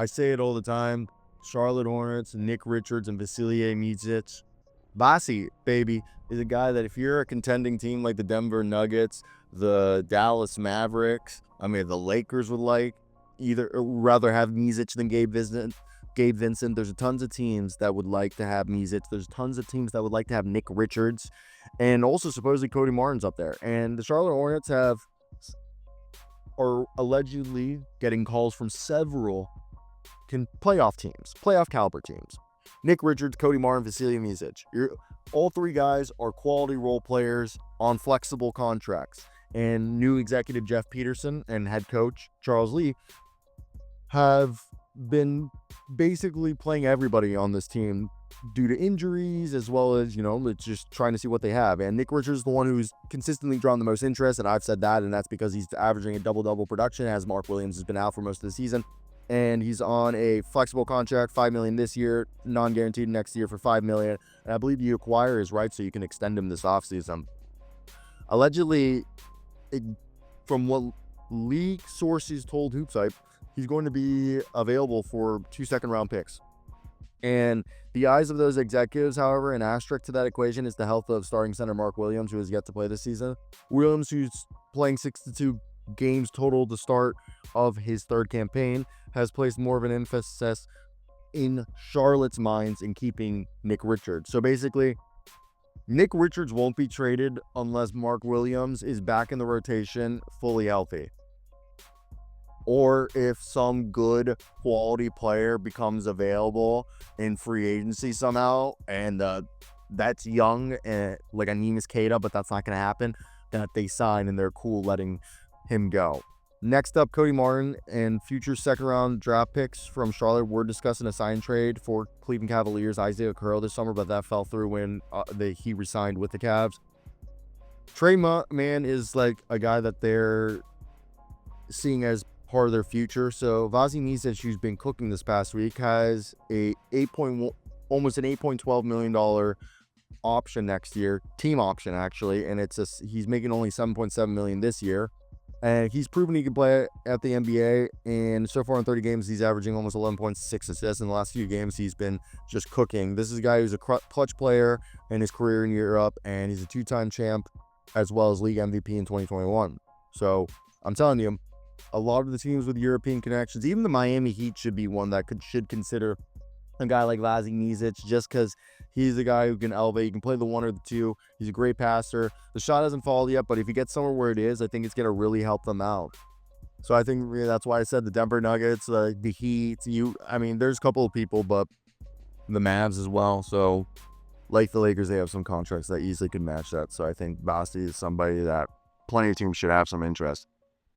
I say it all the time. Charlotte Hornets, Nick Richards, and Vasilije Micić. Vasi, baby, is a guy that if you're a contending team like the Denver Nuggets, the Dallas Mavericks, the Lakers would like rather have Micić than Gabe Vincent. There's tons of teams that would like to have Micić. There's tons of teams that would like to have Nick Richards. And also supposedly Cody Martin's up there. And the Charlotte Hornets are allegedly getting calls from several playoff teams, playoff caliber teams. Nick Richards, Cody Martin, Vasilije Micić. All three guys are quality role players on flexible contracts. And new executive Jeff Peterson and head coach Charles Lee have been basically playing everybody on this team due to injuries, as well as, just trying to see what they have. And Nick Richards is the one who's consistently drawn the most interest, and I've said that, and that's because he's averaging a double-double production, as Mark Williams has been out for most of the season. And he's on a flexible contract, $5 million this year, non-guaranteed next year for $5 million. And I believe you acquire his rights so you can extend him this offseason. Allegedly, from what league sources told HoopsHype, he's going to be available for 2 second-round picks. And the eyes of those executives, however, an asterisk to that equation is the health of starting center Mark Williams, who has yet to play this season. Williams, who's playing 62 games total to start of his third campaign, has placed more of an emphasis in Charlotte's minds in keeping Nick Richards. So basically, Nick Richards won't be traded unless Mark Williams is back in the rotation fully healthy. Or if some good quality player becomes available in free agency somehow, and that's young, like a Neemias Queta, but that's not going to happen, that they sign and they're cool letting him go. Next up, Cody Martin and future second-round draft picks from Charlotte were discussing a sign trade for Cleveland Cavaliers' Isaiah Curl this summer, but that fell through when he resigned with the Cavs. Trey Mann is like a guy that they're seeing as part of their future. So Vasilije Micić, who's been cooking this past week, has almost an $8.12 million option next year, team option actually, and he's making only $7.7 million this year. And he's proven he can play at the NBA, and so far in 30 games, he's averaging almost 11.6 assists. In the last few games, he's been just cooking. This is a guy who's a clutch player in his career in Europe, and he's a two-time champ as well as league MVP in 2021. So I'm telling you, a lot of the teams with European connections, even the Miami Heat should be one that should consider a guy like Vasilije Micić, just because he's a guy who can elevate. He can play the one or the two. He's a great passer. The shot hasn't fallen yet, but if he gets somewhere where it is, I think it's going to really help them out. So I think that's why I said the Denver Nuggets, the Heat. There's a couple of people, but the Mavs as well. So like the Lakers, they have some contracts that easily could match that. So I think Vasi is somebody that plenty of teams should have some interest.